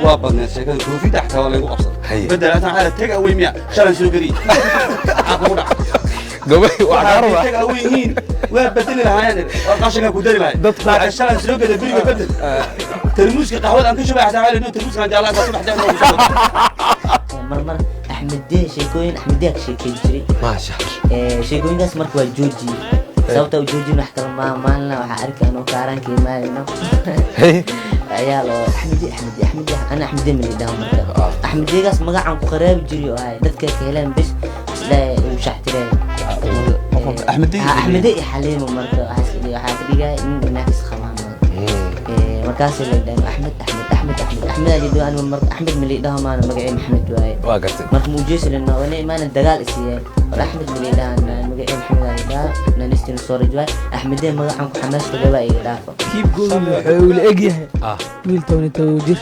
وابن شكل كوفي تحت ولا يقول أبصر بدل أنا على تجا ويميا شلون شو قري عقولا قبل وعارضة تجا ويمين وبدل الهاي قاشنا كودري لاي دطلع شلون شو قري بري بدل ترموز قهوة أنك شو بعد على إنه ترموز كان جالس أصبح ده مرمر أحمد دي شيكوين أحمد ديك شيكين جري ما شاء الله شيكوين قاس مركوا الجوجي صوته وجوجي نحكي ما لنا وحارك أنا وكاران كي مالنا عيال أحمد أنا أحمد من اللي داهم مركب أحمد دي قاس مقع عن قريب جري وهاي دتك كهلان بس لا وشحت لي أحمد دي حليم مركب حاسس جاي من ناقص خمان مركز اللي داهم أحمد أجدو أنا مركب أحمد من اللي داهم أنا مقعي محمد واي واقرت مركب موجيس لأنه أنا ما ندقال إسيه أحمد من اللي داهم مقعي محمد اللي داهم نستين صور جواي أحمد دي مقع عن حماس تجواي دافع كيف قول إجيه ميل توني توجر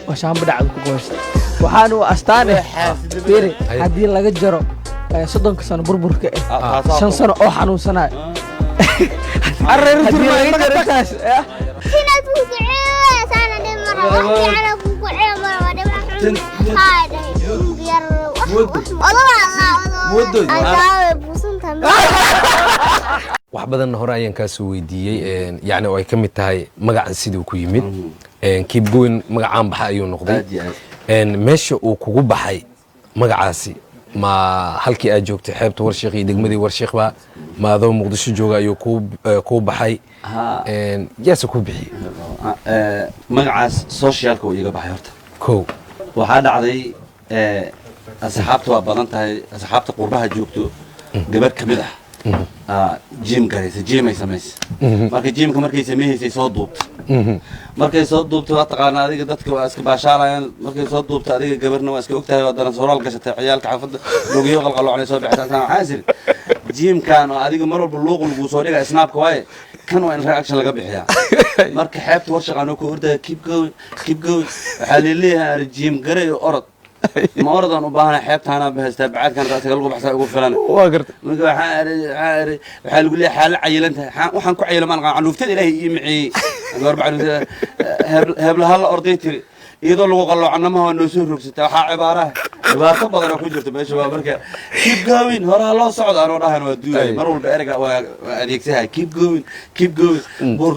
وشام بدع الكوش وحانو أستانه بيري هدي لقى جرو صدق سنة بربر كأ شن سنة أو حنو سنة هدي لقى جرو تاس سنة بوقعة سنة دي مرة على بوقعة مرة ودي هذا wax badan hore ayaan ka soo weydiiyay yaani oo ay ka mid tahay magacan sidoo ku yimid keep going magacaan baxa ayuu noqday meesha uu kugu baxay magacaasi ma halkii aad joogtay xeebta Warshiq iyo degmadii Warshiq ba ma adoo Muqdisho jooga ayuu ku baxay yaas ku bixi magacaas socialka uu iga baxay horta ko waxa dhacday asxaabtu waa badan tahay asxaabta qurbaha joogto gabar kamid ah جيم قريت جيم يسميس marka جيمka markay sameeysay soo duubtay markay soo duubtay waa taqaan adiga dadka waa iska baashaarayaan markay soo duubtay adiga gabarna waa iska ogtahay wadana sooraal gashatay ciyaalka xafada lugiyo qalqalocnay soo bixisaan caasir جيمkan oo adiga mar walba luuq lagu soo dhigay snapka way kan waa in reaction laga bixiyaa marka xeebta Warshiq ku orday keep going waxa leeyahay جيم garay orod ما أرد أن أباهنا حياتنا بهذا بعد كان رأسك الغرب حساب يقول فلان واقرت من حال يقول لي حال عيل أنت وحنكو عيل ما نقع عنه فتدي له يمعي الغرب عنه هبل هالأرضيتي يضل وقالوا عنا ما هو النسور ركسته عبارة طبعا أنا كنت جرت شباب بركة keep going هرا الله صعد أنا راهن ودوي مرور بأرجع وأديك سها keep going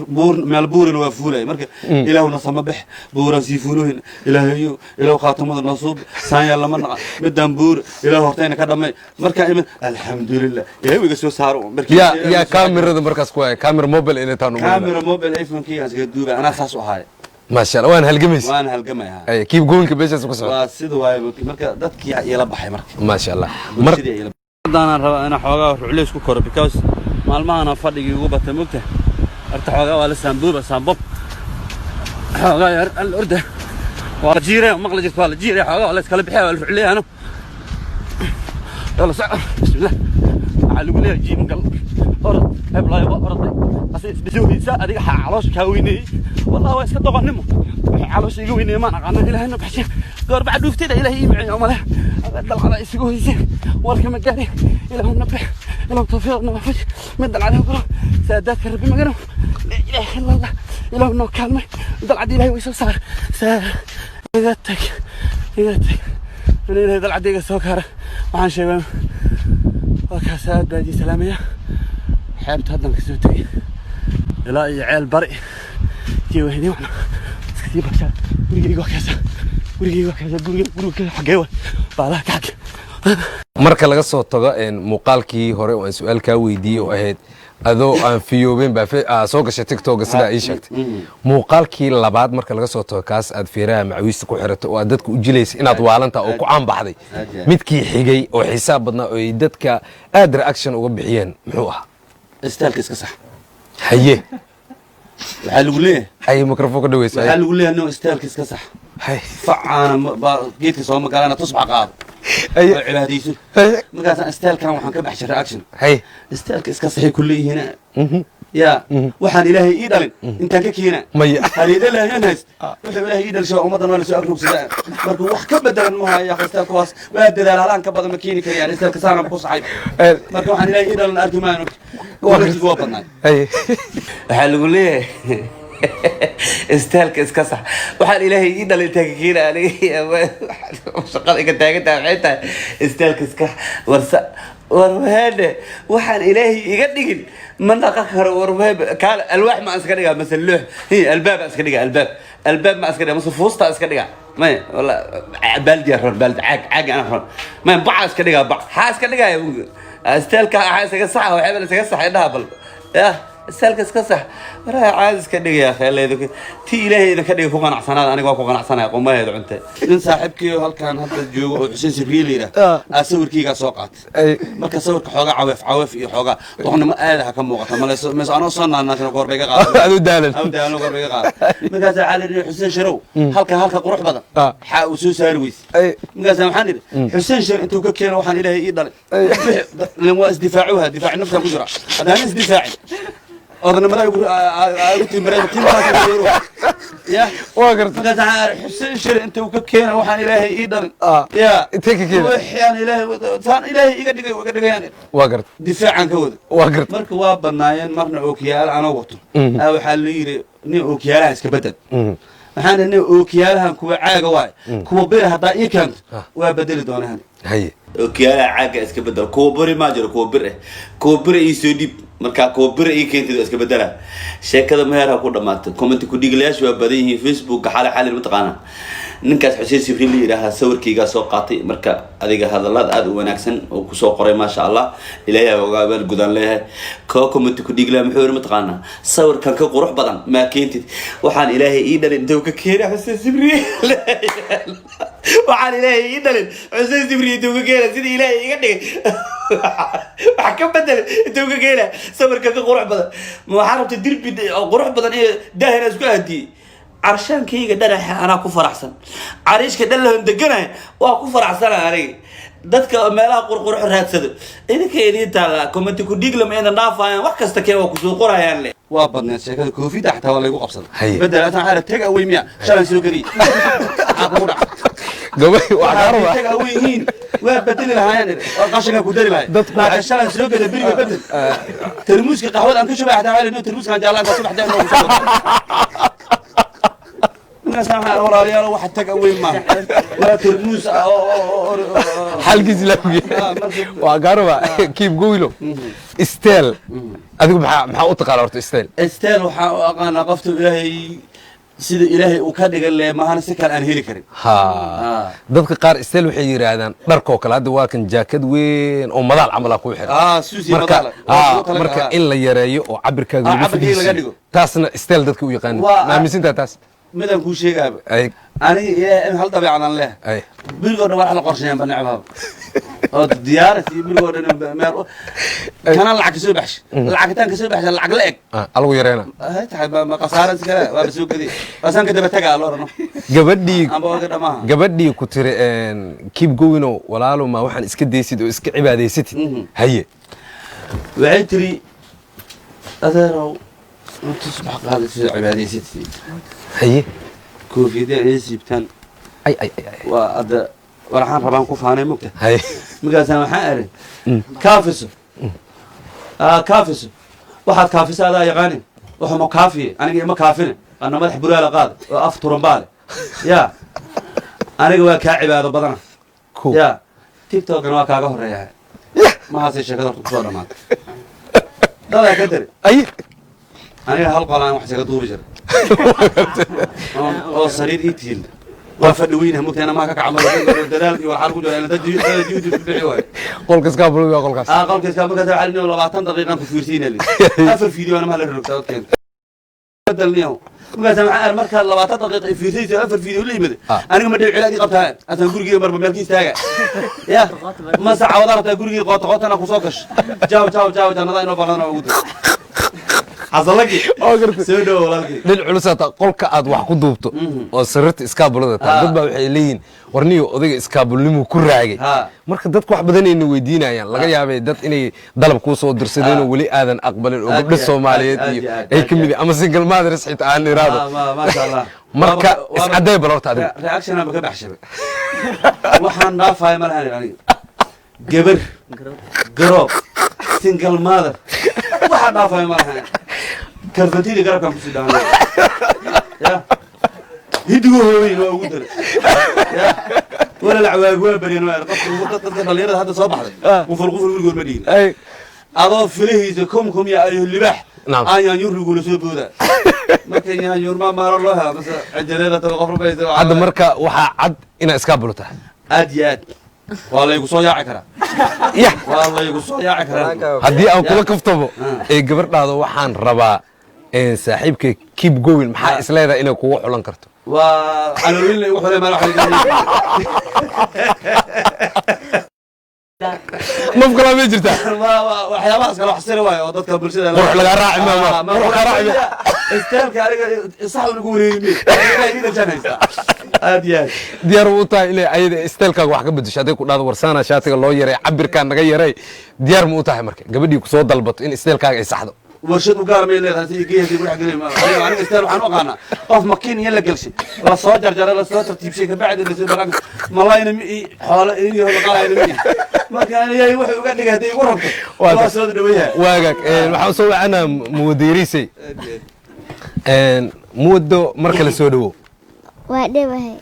بور ملبور الوفولة مركة إلى هو نصم بح بور سيفولوهن إلى هيو إلى خاتم هذا النصوب ثانية لما بدم بور إلى هرتين كذا مركة الحمد لله يهو يقصوا صاروا يا كاميرا ده مركز كوي كاميرا موبايل إنه تانو كاميرا موبايل أيفون كي هسقد دوبي أنا خاصو هاي ما شاء الله وانا هالقميص ها اي كيف جوين كبيجس وكسر واسيدو واي marka dadki ila baxay marka ما شاء الله hadana raba ana xoogaa ruuleys ku koro because maalmahan fadhigi ugu batay mugta arta xoogaa wala saambob xoogaa yar al orda wala jiire maqla jirto wala jiire xoogaa wala iskala bixay wala ruuleeyano yalla sac bismillah على ولا يجي من قلب أرض هبلا يبقى أرض أصير بسوي ساعة دي حعلاش كويني والله واسكت طبعا نمو حعلاش يقويني ما نقعنا إلى هنا بحشي قار بعد وفتينا إلى هي معي عمله دل على يسقوه يزين ورك مجاري إلى هنا بح إلى طفير نوفج مدل عليه وقرا سادات كربي مجنو لا إله إلا الله إلى هنا كلمة دل عدي له ويسوي صار إذاتك من إلى دل عدي السكر وعن شباب وكاسات بادي سلامية حابت هذا الكسوتي لا عيال بري تي وهدي معنا كثير بكسات ورقي وكاسة حقيوة بالله كعك marka laga soo tago muuqaalkii hore oo su'aal ka weydiiyay oo ahayd adoo aan fiyoobin ba soo gashay TikTok sida ay sheegtay muuqaalkii labaad marka laga soo tago kaas aad fiiraha macawiista ku xirato oo dadku u jileysay inaad waalanta oo ku caan baxday midkii xigay oo xisaab badnaa oo dadka aad reaction uga bixiyeen muxuu ahaa استالك اسك صح haye waxa lagu leeyahay haye mikrofoonka dhaweysay waxa lagu leeyahay no istaalka iska sax haye facana geedka soo magaalana tusbax qaad haye cibaadayso markaas istaalkan waxaan ka baxshay reaction haye istaalka iska sax kullihiina يا waxaan ilaahay ii dhalin intaan ka keenaa maya haliida ilaahay hayst wuxuu ilaahay ii dhalishay ummadan wala soo agrugsadaa marka wax ka bedelan ma haya istaalka waas waa dadaalaan ka badan ma keeni kariyaan istaalka saana ku saxay marka waxaan ilaahay ii dhalin arkimaano waa badnaa haye waxa lagu leeyahay استهلك اسكسح وحال إلهي إيدا اللي تاكينا عليه شغال إيقا تاكينا حيتا استهلك اسكح ورسا ورمهانا وحال إلهي إيقا نيقن من أقاكر ورمهانا كان الواح ما أسكريها مثل لوح هي الباب أسكريها الباب ما أسكريها مثل فوسطة أسكريها ما والله بلدي أخرى بلد عاق أنا أخرى ما ينبع أسكريها بع حاسكريها يا بوغ استهلك اسكسح وحيبا اسكسح إنها بل يا استهلك اسكسح وراها عايز كدغ يا اخي الله يدك تي الهي اذا كدغ ku qanacsanaa aniga waa ku qanacsanaa qomaheedu cunta in saaxiibkii halkan hadda joogo oo Xuseen Sibriiliira sawirkiiga soo qaatay marka sawirka xooga caweef iyo xooga doqnimo aadaha ka muuqata ma anoo sanaana goorbayga qaado adu daalan goorbayga qaado markaas caalin Xuseen Sharow halka qurux badan xa uu soo saari weys markaas waxaan idhi Xuseen Shar intuu ka keenay waxaan ilaahay ii dhalay lan waa isdifaacuha difaac nafta ku jira hadaan isdifaaci أنا مرة أقول مرة يا واقرت أنا حسين شر أنت وكينا وحن إلهي إيدر يا تيجي كذا وحيان إلهي ثان إلهي يقدر يعني واقرت دفاع عن كود واقرت مرك وابناين مرنا أوكيال أنا وقته أو حليري ني أوكيال هسكبتن waxaan inay ookiyaalahan kuwa caaga waay kuwa bir hadaa ii keento waa bedeli doonaan haye ookiyaalaha caaga iska bedel kuwa bari ma jiro kuwa bir ii soo dib marka kuwa bir ii keentay iska bedela sheekada meherha ku dhamaatay comment ku dhiglayaashu waa badan yihiin Facebook xal ma taqaana ninkaas Xuseen Sibriili ilaaha sawirkiiga soo qaatay marka adiga hadalad aad u wanaagsan oo ku soo qoray ma sha Allah ilaahay uga bal gudan leeyahay comment ku dhiglaa muxuu ma taqaana sawirkan ka qurux badan ma keentid waxaan ilaahay ii dhalin intuu ka keenay Xuseen Sibriili waxaan ilaahay ii dhalin Xuseen Sibriili intuu ka keenay sidii ilaahay iga dhigay waxa ka bedel intuu ka keenay sawirkan ka qurux badan ma xarabta dirbi qurux badan ee daahina isku aadiyay عرشان كي قدر أنا كفر أحسن عريش كده لهم دقنا وكفر أحسن عليه دتك ملا قرقر حرات سد إذا كيدي تلا كم تكون ديق لما أنا نافع وقست كي وكسوق قرا يعني وابدنا شكل كوفي تحت ولا يقو أبصر بدل أنا على تك أوي ميا شلون سلوكري قوي وعارضة تك أوي هين وبدل الهاين قاشنا كودري لا شلون سلوكري بري بدل ترموز قهوة أنت شو بعد هاي إنه ترموز كان جالان بس بعد سامع وراليال واحد تقوي ما ولا ترموز حلقة زلمي وقاربة كيف قويلو استيل أذكر محا أتقال أرتو استيل وحا أنا قفت إلهي سيد إلهي وكذا قال لي ما هنسكر أنا هيلي كريم ها ضدك قار استيل وحي يرادان داركو كلا هذا واكن جاكد وين أو مضال عمل أكو حر سوسي مضال مركا إلا يرايو وعبر كذا تاسنا استيل ضدك ويقان ما مسنت تاس مدن كل شيء قابل أنا هل طبيعة عن الله بيقولنا واحد القرشين بنعمها ديارتي بيقولنا مر كان العك سبحش العكتان كسبحش العقلك الله يرينا تحب ما قصارة كذا وبسوق كذي بس أنا كده بتجا الله رنا قبدي كتير كيب جوينو ولا له ما واحد إسك ديسيد وإسك عبادة ستي هي وعتري أذروا تصبح هذا عبادة ستي هي كوفي ده يسيبتن أي وأد ورحان ربان كوفاني مكته هي مقاسم حائر كافس كافس واحد كافس هذا يغني وهم كافي أنا ما كافيني أنا مدح بريالة قاد وأفطر بالي يا أنا جوا كعب هذا بدنا يا تيك توك أنا كاجه رياه ما هذا الشيء كذا تصور معك ده كدري أي أنا هالقلان واحد سيقطوه بجر أو صرير إيتيل وفدوينها ممكن أنا ما كعمل دلالي والحرق جوا أنا تجي في الحوار قول كاس قابلوا يا قول كاس قول كاس قابلوا كذا على إنه 40 دقيقة في فيرتين اللي أفر فيديو أنا ما له ركض كان بدل اليوم مثلا مع المركز 40 دقيقة في فيرتين أفر فيديو اللي يمد أنا ما أدري علاقي قبتها أنا أقول جي مرة ملكي استاجع يا ما ساعة وضعت أقول جي قط أنا خصوصش جاو أنا ضايع نبغى أقول حصلكي سودو والله للعلوسات قولك أد واحد قدوبته وصرت إسكابلة تدب بحيلين ورنيو أذيك إسكابل لمو كراعي مركز دتك واحد بدني إنه ويدينا يعني لقى يا بي دت إني ضرب كوسو درسدين ولي آذن أقبل وقبل الصوماليات هي كمية أما سنجل ما درس حتى عن إرادة ما شاء الله مركز إسعدي بلورت هذا رياكشن أنا بكره بحشبه وحن نافع مالها يعني جبر جروب سنجل ماذر وحن نافع مالها كرفتي قرب كم سودان يا هيدو هوين وقدر يا ولا العواق ولا بريان ولا قط اللي هذا صباح وفرقوا في المدينة ay أضاف فيه كم يا أيها اللباح نعم. أيان يقولوا سوبودا ما كان يور ما مر الله بس عجلة الغفر بيت hadda marka waxaa cad inaa iskaabulu tahay أديات والله يقصوا يا عكرة yah والله يقصوا يا عكرة haddii aan kula kaftamo ee gabardhaada waxaan rabaa saaxiibka keep going maxaa isleedahay inay kugu xulan karto وعلى اللي وحنا ما راح naf kalaa may jirtaa waxyaabahaas kale wax sir waayo oo dadka bulshada qurux lagaa raaci maama qurux kaa raaci istaamka aniga sax ugu wareeyay ila janaysa aad yahay diyaar u tahay inay ayada isteelkaaga wax ka bedesho hadday ku dhahdo warsaana shaatiga loo yaray cabirkaa naga yaray diyaar ma u tahay marka gabadhii ku soo dalbato in isteelkaaga ay saxdo warshad u gaar ma leedahay si geeyay wax galay ma aniga istaal waxaan u qaana qof makiin yalla galshay la soo jarjara la soo tartiibshay ka bacdi la soo baran malayna xoolo iyo qalay marka anay wax uga dhigay haday ugu rabto waa soo dhaweeyaa waagaag waxaan soo wacanaa mudirisay muddo marka la soo dhawo waa dhawahay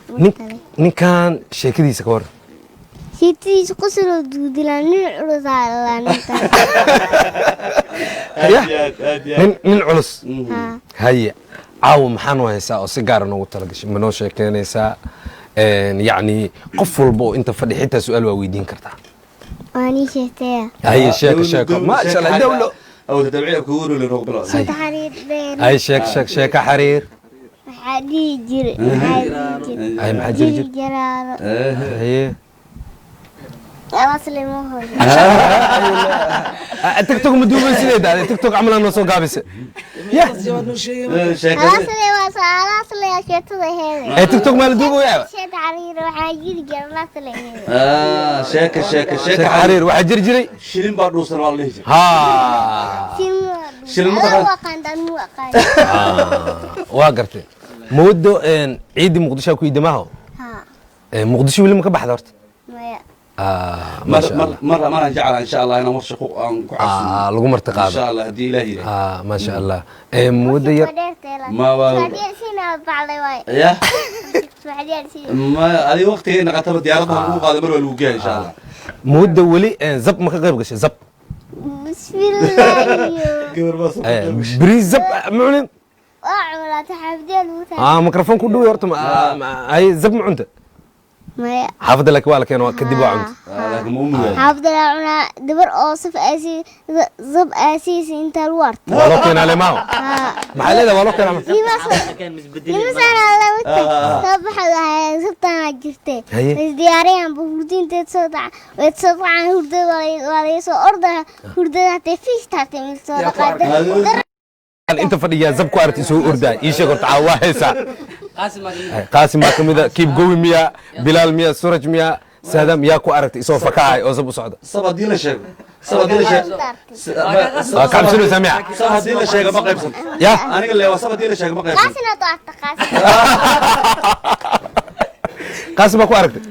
ninkan sheekadiisa ka waran شيتي قصر دودلان عرضان nin culus ها haye caawa maxaan u haysaa oo si gaara noogu talagashay ma noo sheekeynaysaa yacni qof walba oo inta fadhi xitaa su-aal waa weydiin kartaa واني شفتها haye sheeko maasha allah dawlo او تتابعي كورو اللي روق بلا صوت حرير بين haye sheeko xariir حدي جري haye maxaa jiri jir جرار haye اصلي مو هو tiktok ma duubay sideeda tiktok camalaan noo soo gaabise اصلي وصار اصلي شتو هذا tiktok maa la duubaya شت حرير وحاجي جرار اصلي شاكه sheeko xariir waxaa jiri jiray شيلين بعد وصل والله ha شيل وقان دان وقان waa gartay mawado ciidii muqdisho ku idamaaho ها muqdisho weli ma ka baxda horta ما ما شاء الله مرة نجعل ان شاء الله انا مرشق lagu marti ان qaado شاء الله هدي الهي ما شاء الله muddo yar ما سعودية سينا بعض واي يا سعودية سينا ما هذه وقت هنا قتل ديارتها مو قادم مره الوجاه ان شاء الله muddo weli zab ma ka qayb gashay zab بسم الله قبل بس beri zab mucnin اعمل تحفدي الوتا mikrofon ku dhawi horta hay zab ma cunta ما xaafadda laakiin waa la keeno kadib waa cunta لكن مو مو حافظ العنا دبر اوصف اسي زب اسيس انت الورد waa loo keenaa le maaho ها maxaa leedahay waa loo keenaa لما سنة الله وتا صبح هاي سبتنا جرتي هي. بس ديارين بفردين تتصدع عن هردة ولا يسو أرضها هردة تفيش تحت من صدقات inta fadhiyaa zab ku aragtay soo ordaa ii sheeg horta waa haysaa qaasim baa kamid ah keep going miya bilaal miya suraj miya saadam yaa ku aragtay isoo fakaay oo zab u socda صبا دي لا شيء صبا دي لا شيء kabsanaysaa miya صبا دي لا شيء ما قيبسن ya انا قال لي صبا دي لا شيء ما قيبسن قاسنا طاعت قاسنا qaasim baa ku aragtay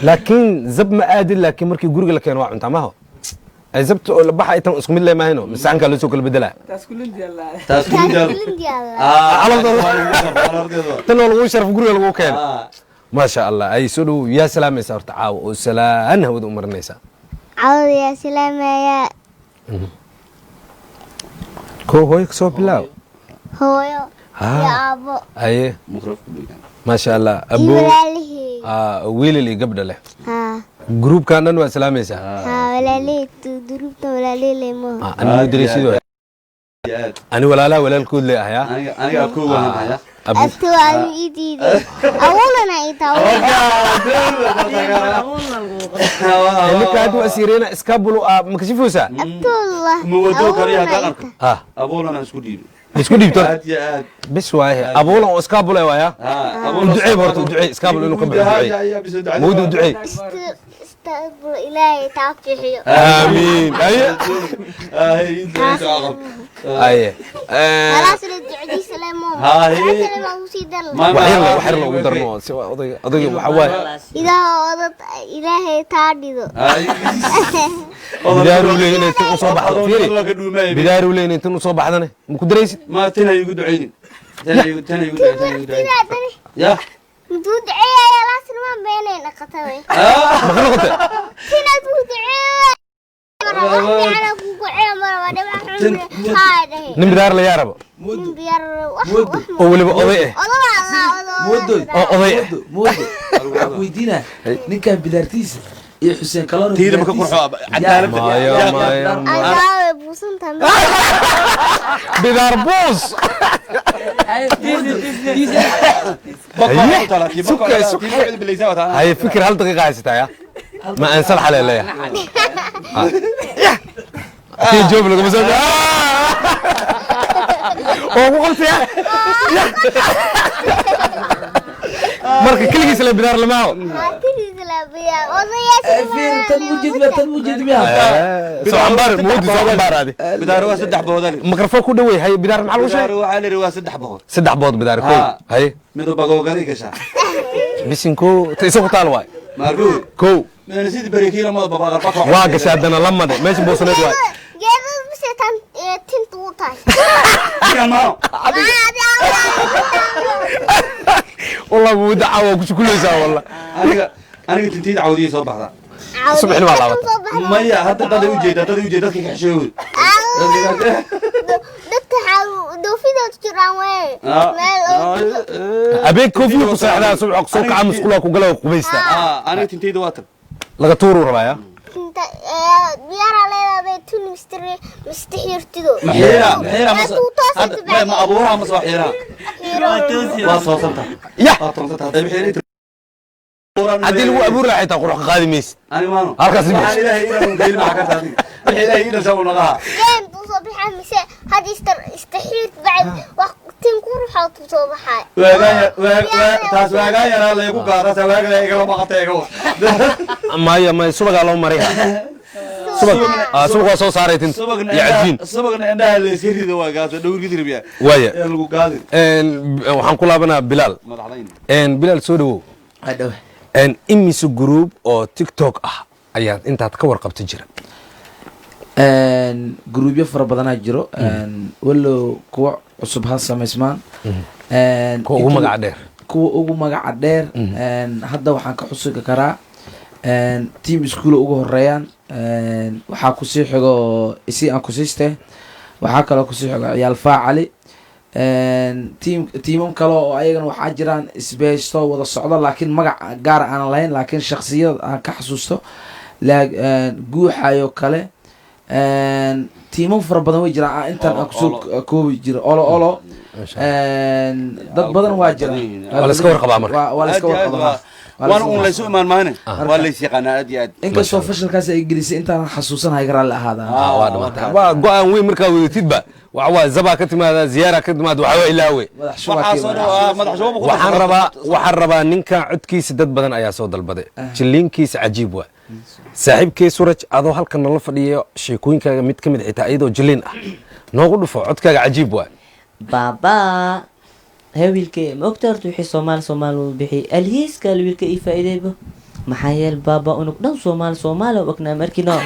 laakiin zab ma aadin laakiin markii guriga la keeno waa cuntaa maaho ay zabta oo la baxa intan isku mid leh maahino misaanka loo soo kala bedelaa تاسكين ديال كلن ديال tan oo lagu sharaf guriga lagu keeno ما شاء الله ay soo dhow yaa salaamaysaa horta caawa oo salaan hawada u marinaysaa عوض يا سلام يا koo hooyo kasoo bilaaw هو يا أبو aye ما شاء الله abo يولاليه wiilal iyo gabdha leh ها groupkan dhan waa salaamaysaa ها ولاليه تدربت ولاليه لمو anigu diraysidoo ani walaalaa walaalkood lee ahayaa انا اكو وانا abu أستوى إيدي أولنا إيتاول ninka hadda waa siireyna iskaabulo ma kashifuusaa الله مودو كريها قال ha ابونا انا اسكو ديب isku dhiibto هاد يا هاد bis waaye abuulan oo iskaabule waaya ها ducee horta ducee iskaabul inuu ka baxo ducee mawdu ducee استقبل إلهي تعطيه amiin aye هاي انت عقب aye خلاص اللي تعدي سلام هاي. سلام وسيدنا waxyar loogu darno odayga waxa waaye إذا وضت إلهي تعديده bidaaru leeyahay inay tan u soo baxdo fiiri bidaaru leeyahay inay tan u soo baxdane ma ku daraysid ما تنهي يقول دعيني تنهي يقول دعيني يا مدود عيا يا لاس ما بيننا قطوي ma ka noqotay تنا تود عيا مرة أنا كوكو عيا مرة واحدة ما هذا nin bidaar la yaarabo من بيار oo weliba oday ah moodo oo oday ah moodo waxaan weydiinaa ninkan bidaartiisa iyo xuseen kalona تيري ما كقرحوا عدالة maya أنا بوسن تام bidaar buus haye fikir hal daqiiqa haysataa ya ma aansal xalee leeyahay tii joob lagama soo oo ku qaltaya marka keligiis la bidaar lamaaho هاتي زلابيا وضيع tan mujid miyaa soo ambaar moodi soo ambaar adi بدار واحد صدح بوداني mikrofon ku dhaweey haye bidaar maxaa lagu بدار sheegay واحد اللي واحد صدح بود saddex bood bidaar kow haye مدو بقوا قريك شا bisinko ta isagu taal waay ماركو kow من نسيت بريكي لما بابا غربك waa gashay haddana lamade meesha boosaneed waay جيبوا بس تنطوطاي يا ماما والله wuu dacaa ku shukulaysaa والله أنا قلت تنتي عودية صوب بعضها صبح ما لعبت. ما هي حتى تدري وجد كي حشود dadka doofida jiraan way abeeg koofiyuu ku seexdaa subax soo kaca musqula ku gala qubaysta أنا تنتي دواتر laga tuuru rabaya biyaara leedahay tun mistixirtido محيرة ما أبوها مصباح حيرة ما صوتها ya صوتها طيب حيرة haddii lagu abuur lahaa xitaa qurux qaadi maysid أنا ما halkaas أنا إلهي إلى من قيل معك هذه إلهي إلى سووا نغاها game تصبح mise هذه استحيت بعد وقتين كور حاط تصبح taas waagaa yaraa laygu qaadata waagaa igala maqataygo maya maya subagaa loo maray subag waa soo saaray tinta iyo cajiin subagna indhaha la iska rido waa gaasa dhowrki dirbiya waaya ee lagu qaadi waxaan ku laabanaa bilaal madaxdayn bilaal soo dhawow hadhow imise group oo tiktok ah ayaad intaad ka warqabta jira gruubyo fara badanaa jiro walow kuwa cusub ha samaysmaan kuwa ugu magaca dheer kuwa ugu magaca dheer hadda waxaan ka xusuga karaa team ischool ugu horeeyaan waxaa kusii xigo isi aan kusiste waxaa kaloo kusii xigo ciyaal faacali tiimam kale oo ayagana waxaa jiraan isbeysto wada socdo laakiin magac gaar aan lahayn laakiin shaksiyad aan ka xasuusto guuxayo kale tiimam fara badan way jiraan intaan aan kusoo koobi jiro olo dad badan waa jiraan waa la iska warqabaa marka waa la iska warqabaa waan un laysu imaan maane waa lays yaqaanaa aad iyo aad inkastoo fashalkaas ay gelisay intaan xasuusanahay garaa la ahaada waa dhamaatay waa go-aan weyn markaa wadatidba waxa waa zabaa ka timaada ziyaara ka timaada waxa waa ilaawe waxaan rabaa ninka codkiisa dad badan ayaa soo dalbaday jilliinkiisa cajiib waa saaxiibkee suraj adoo halkan nala fadhiyo sheekooyinkaaga mid ka mid xitaa iyadoo jilliin ah noogu dhufo codkaaga cajiib waa baba wiilkay ma ogta horta wixii soomaali uu bixiyay alhiiska wiilka ii faa'iideyba maxaa yeel baba unug dhan soomaali waknaa markino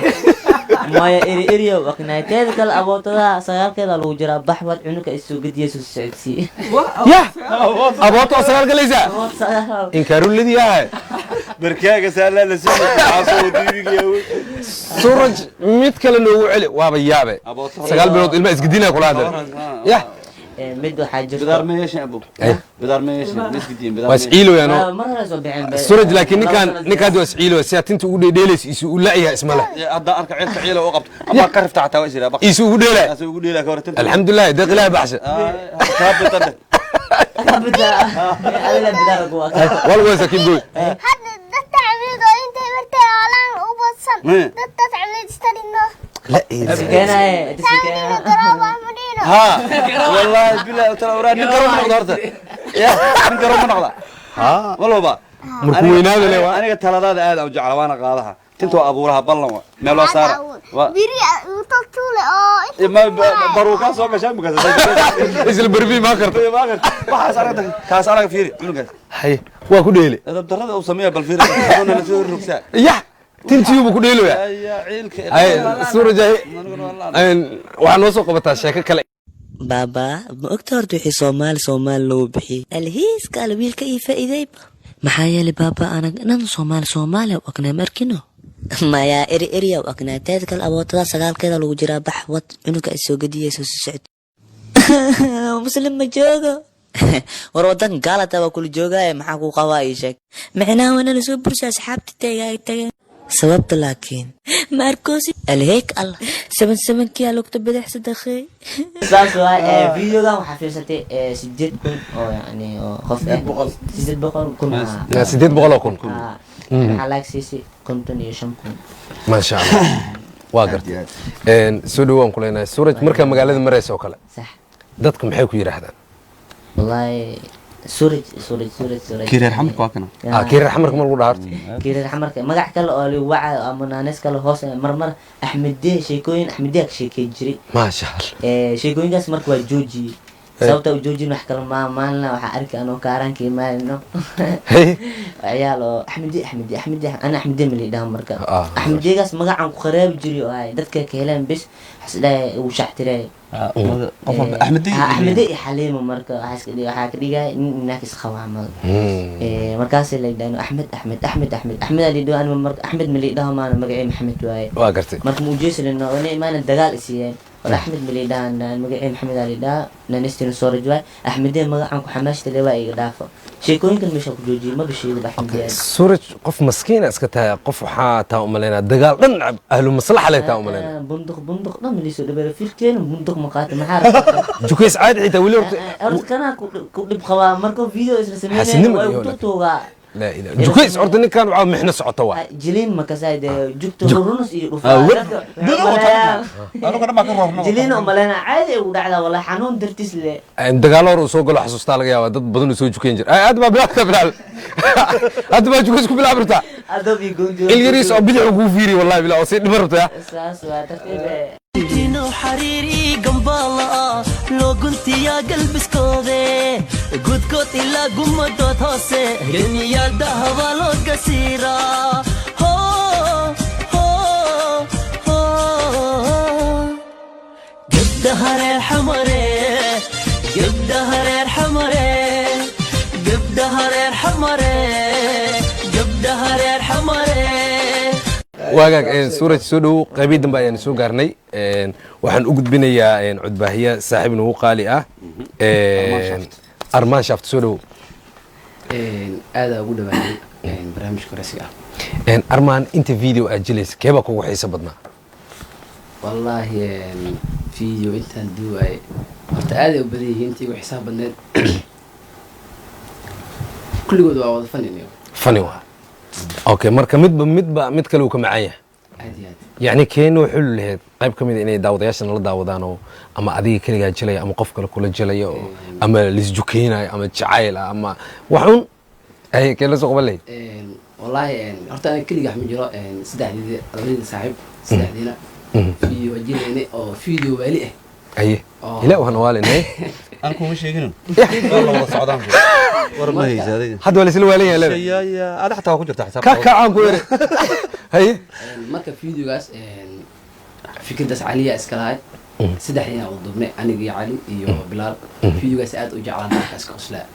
maya eriya waknaa teeda kale abootada sagaalkeeda lagu jiraa baxwad cunuga isoo gediyeesu socodsiiye ya abooto oo sagaal galaysa inkaaru ladii ahay barkaaga saalaa la suraj mid kale noogu celi waaba yaabe 9 bilood ilma isgedinaa kula hadal ya mid waxaa jirta بدار ما يشن ابو بدار ما يشن مسكتين بدار واسعيلو يا نو mar hore soo bixin suraj laakiin ninkaan wasciilo si atinta ugu dheedeelays isu u laayahay isma leh هذا ارك عيل عيله وقبت اما كرفت حتى ويسير بقى isu ugu dheelay اسو يقول لك ورتنت alxamdulilah deeq ilaah baxsha ثابت wal waysa kib goy hadda dad tacmiid oo intay martay oolaan u badsan dad tacmiid istadino la tacmiid garooba madino ها والله بالله ترى اوراني كرم نقدرت يا كرم نقدر ها والله با markuu weynaada le waa aniga taladaada aad u jecel waana qaadaha tinta waa abuuraha ballan waa meel waa saara biri taltuule oo ma baruuka soo gashay magaas isla barbi ma karto waxaas aragta kaas arag fiiri cunugaas hay waa ku dheeli adab darada uu sameeyaa bal fiiri ana la soo rugsaa ya tintiibu ku dheelo ya ciilka ay suuraj waxaa noo soo qabataa sheeko kale بابا ما أكتر توحي صومال لو بحي الهيس قال ويلك إيه فإذا محايا لبابا أنا نن صومال وأكنا مركنو ما يا إري وأكنا تاتك الأبوات سقال كذا لو جرا بحوت إنك السوق دي يسوس سعد مسلم مجوغا وروضان قالت أبا كل جوغا محاكو قوايشك معنا وانا نسوب برسا سحابت تايا سببت لكن ماركوسي الهيك الله 7 كيلو كتب بدح صدقي ساسوا فيديو ده وحفيزتي 6 كن او يعني خف 6 بقول كن 6 بقول كن حلاك سيسي كنت يشمكم ما شاء الله واقرت soo dhawaan ku leenahay suuraj marka magaalada marayso oo kale صح dadku maxay ku yiraahdaan والله سورج kireer xamku waa kana kireer xamarka mar lagu dhaarto كيرير حمرك مقع كله oo li waca ama naanis kale hoos marmar axmedde sheekooyin axmedde ka sheekay jiray ma sha Allah sheekooyinkaas marka waa jooji sababta uu joojin wax kale maalna waxa arki anoo kaarankii maalino ayaa loo axmedde ana axmedde mali dhaam marka axmeddegaas magacan ku kharaab jiray oo ay dadka ka helaan bis xasday uu shaxtiray axmedde xaliimo marka waxa ka dhigay inaakis khawaamal markaas la yidhaahdo axmed ali dhaan marka axmed mali dhaam ana magacay maxamed waaye waa gartay marka muujeeslina oo imaan dagaal isiyeen أحمد مليدان مقعين محمد علي دا نستين صورة جواي أحمد مقعن كحماش تلواي إضافة شيكوين كان مش أكجوجي ما بشي بحمد صورة قف مسكين أسكتها قف حاتا أملينا دقال رنعب أهل مصلحة لي تا أملينا بندق نعم اللي سود بير فيرتين بندق مقاتل محارب جوكيس عادي حتى ولي أرد كنا كل بخوا مركو فيديو إسرائيلي حسنين ويوتوغا لا إله جوكيس عردني كانوا عم محنا سعطوا جلين ما كسايد جوكتو رونس يرفع جلين أملنا عادي ودعلا والله حنون درتيس لي دقالور وسوق له حسوس تالك يا ضد بدون يسوي جوكين جر هذا ما بيعرف بلعب هذا ما جوكيس كوب بلعب رتا هذا بيقول الجريس أو بدع وفيري والله بلا وسيد مرتا يا أساس وترتيب دينو حريري جنبالا لو قلت يا قلب سكوذي قد كوت إلا قمدوت هوسي قلني يا الدهوة لو قصيرة هو قد دهر الحمري قد دهر الحمري قد دهر الحمري قد دهر الحمري waagaag suuraj soo dhow qaybii dambe ayaan soo gaarnay waxaan u gudbinayaa codbaahiya saaxiib nagu qaali ah armaan shaft soo dhow aad ugu dhawaanay barnaamijka waraysiga armaan inta video aad jilaysa keeba kugu xiiso badnaa wallaahi video intaan duwaay horta aad ay u badan yihiin intii ugu xisaab badneed kulligood waa wada fani waa اوكي marka mid kale uu ka macaan yahay yani keen wuxuu leeyahay qayb kamid inay daawadayaashan la daawadaan oo ama adiga kaliya jilay ama qof kale kula jilayo ama lisjukeenay ama jacayl ama waxun ay kala soo qabalay wallaahi horta aan kaliya xamid jiro saddexdii saaxiib saddexdiina video jilayne oo video wali ah aye ila waxaan waalinay aan kuma sheegin la wada socdaan war ma haysaday hadda wala isla waalan yahay ya ada xataa ku jirta xisaab ka aan ku yiri hay marka videogaas fikirdaas caliya iska lahayd saddexdiina oo dubnay aniga iyo cali iyo bilaal videogaas aad u jeclaan markaas ka qoslaa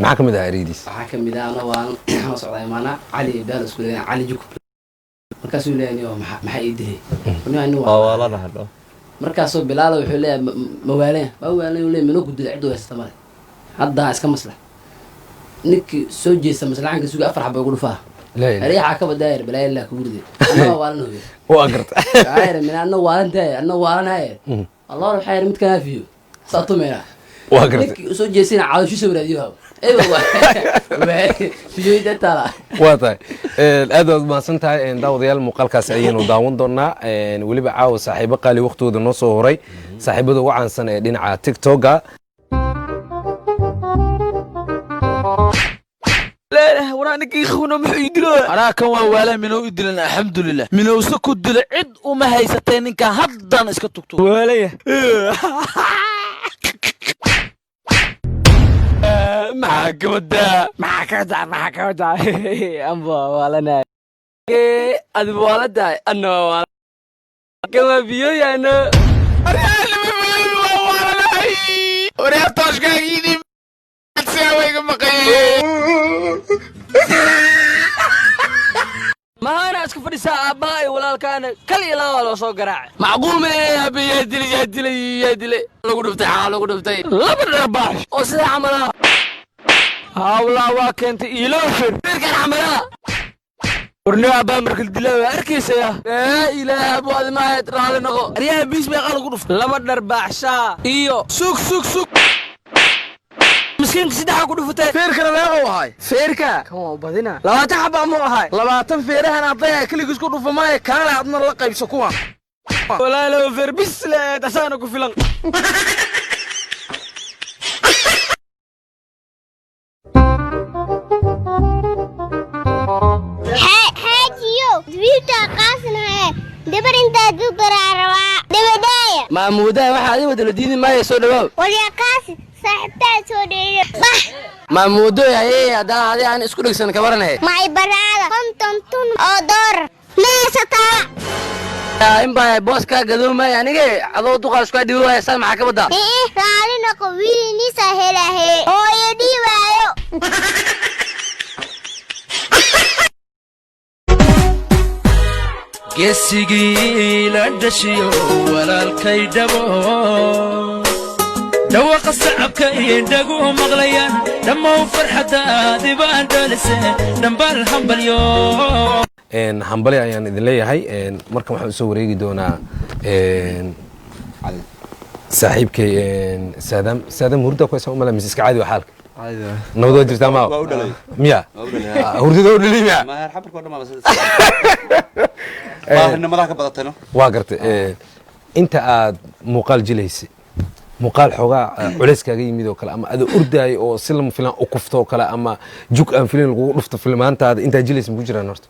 maxaa kamid ah ariidis waxaa kamid ah ana waan socday maana cali iyo bilaal isku leeyahay cali jukub markaas uu leeyahay maxaa ii dilay waa la dhahdo markaasoo bilaal wuxuu leeyahay mawaaleen uu leeyahay mino gudida cid waysta male hadda iska maslax ninkii soo jeesta maslaxanka suuga 4 xabba ugu dhufaa ريحة كبر داير بلا إلا كبردي أنا والله هو وأقرت عاير من أنا والله داير أنا والله هاير الله رح حير متكافيه سأطمئنا وأقرت سو جيسين عاد شو سوي راديوها أيوة في جويد ترى واطي الأدب ما سنتها إن داود يال مقال كاسعين وداون دونا ولي بعاو صاحبه قال لي وقته النص هوري صاحبه ده وعن سنة دين على تيك توك لا waraana kii khuna muxuu idilo anaa kan waa waala minuu idilan alxamdulilah minowse ku dilo cid uma haysatay ninkan haddaan iska tugto waalaya maxaa ka wadaa amba waalana adi waaladahay ana waa kama biyo yaano mahana isku fadhisaa aabbaha iyo walaalkaana kal iyo laba waa loo soo garaacay macquul ma aabe yaa dilay lagu dhuftay xaa lagu dhuftay laba dharbaax oo sida camalaha hawlaa waa keentay iilofir firkan camalaha warnaa abbaa markal dilaa waa arkaysaya ilaah abwaadi maahayd raali noqo aryaha biis meeqaa lagu dhuftay laba dharbaaxshaa iyo sug مسكين سيدها كله فتاة فيركنا لا هو هاي فيركا كم بدينا لا تعب أمو هاي لا تنفيرها أنا أعطيها كل جزء كله في ماي كان عندنا اللقب يسكوها ولا لو فير بس لا تسانك في لن حاجيو دويتا قاسنا هاي دبر انت دكتور عروا دبداية معمودة واحد ودل ديني ما يسود باب ويا قاسم صاحبتها سودية معمودة هي هذا أنا اسكولك سنة كبرنا هي معي برادة كنتم تون أدور ليس تا إن باي بوس كقدوم يعني كي عضو تقال سكوا ديوا يسال معك بدا إيه رالنا قوي نسا هلا هي هو يدي وايو geesigii la dhashiyo walaalkay dhabo dhawaaqa sacabka iyo dhaguhu maqlayaan dhammow farxadaadi baan dhalise dhambaal hambalyo hambali ayaan idin leeyahay markan waxaan usoo wareegi doonaa saaxiibkay saadam hurda ku haysan umala mise iska caadi waa xaalka nabad waa jirtaa maa miya hurdada u dhali miya waa gartay inta aad muuqaal jilaysay muuqaal xoogaa culays kaaga yimid oo kale ama adoo ordaayo oo si lama filan u kufto oo kale ama jug aan filin lagugu dhufto filmaantaada intaa jilaysa ma ku jiraan horta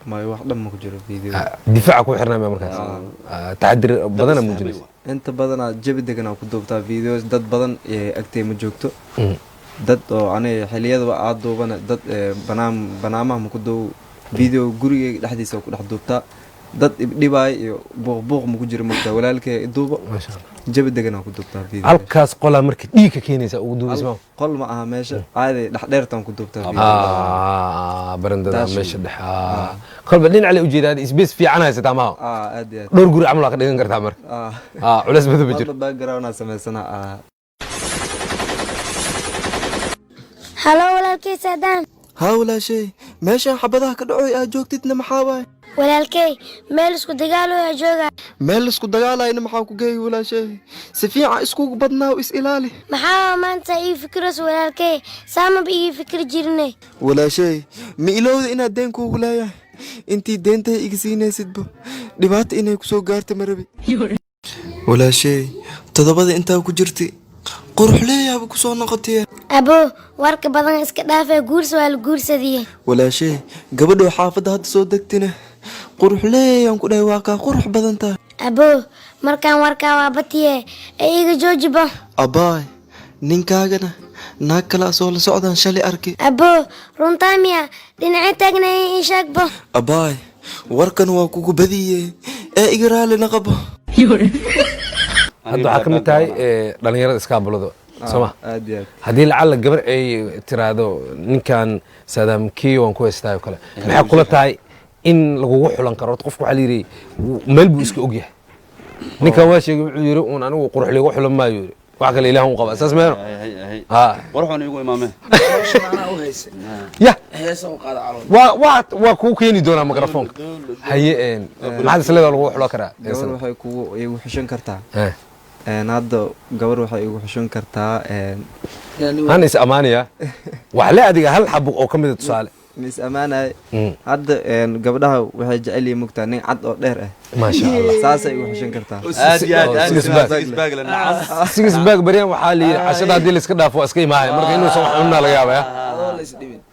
ما يوحد ما كجرو فيديو دفاع كو حرنا مركز تعدر بدنا موجود انت بدنا جبد دغنا ku duubtaa videos dad badan ee agtay ma joogto dad oo anay xiliyada aad duubana dad banaamaha ma ku duub video guriga dhaxdiisa ku dhex duubtaa dad dhibay iyo buuq ma ku jiro marka walaalkay duubo ma sha Allah jabid degana ku duubtaa video halkaas qola marka dhiiga keenaysa ugu duubismo qol ma aha meesha caadi dhaxdheertan ku duubtaa barandada meesha dhaxa kolba dhinac la ujeedaa isbees fiican haysta ma aad iyo dhowr guri camal ka dhigan kartaa marka culays badan ma jiro background sameysana هلا walaalkay saadam ها ولا شيء ماشي حبدها كدعوي joogtidna maxaa waay walaalkay meel isku dagaalo ayaa jooga meel isku dagaalayna maxaa ku geey walaashay si fiican isku badnaa is ilaali maxaa maanta ii fikras walaalkay saama ii fikir jirnay walaashay ma ilowda inaad deen kuugu leeyahay intii deentay iga siinaysidba dhibaato inay ku soo gaarto marabi walaashay todobada intaa ku jirtay qurux leeyahay ku soo noqotay abo warka badan iska dhaafay guurso wal guursadiyay walaashay gabadho xaafadda hadda soo degtina qurux leeyahay ku dhahay waa ka qurux badan tahay abo markaan warka waa batiye iga joojiba abaay ninkaagana naag kala soo la socdaan shalay arki abo runtaamiya dhinacay taagnay in sheegbo abaay warkan waa kugu badiyay iga raali naqabo hadda waxa kamid tahay dhalinyarada iskaabulada soma hadii lacala gabar ay tiraado ninkan saadam kiyo aan ku heystaayo kale maxay kula tahay in lagugu xulan karo qofku waxa la yiri meel buu iska og yahay ninkan waa sheegay wuxuu yiri uun anigu qurux liigu xulan maayo wax kale ilaahu qaba asaas meeno warxoon igu imaamay ya waa ku keeni doona mikrofoonka haye maxaad isleedahay lagu xulan karaa waxay kugu igu xushan kartaa hadda gabar waxay igu xushan kartaa han is amaaniya wax la adiga hal xabuq oo kamid tusaale mis amaanay hadda gabadhaha waxay jecel yihiin mugtaa nin cad oo dheer ah ma sha Allah saasay igu xushan kartaa aad iyo aad six bag bariyan waxa la yiri cashada hadii la iska dhaafo iska imaay marka inuu soo xunna laga yaabaa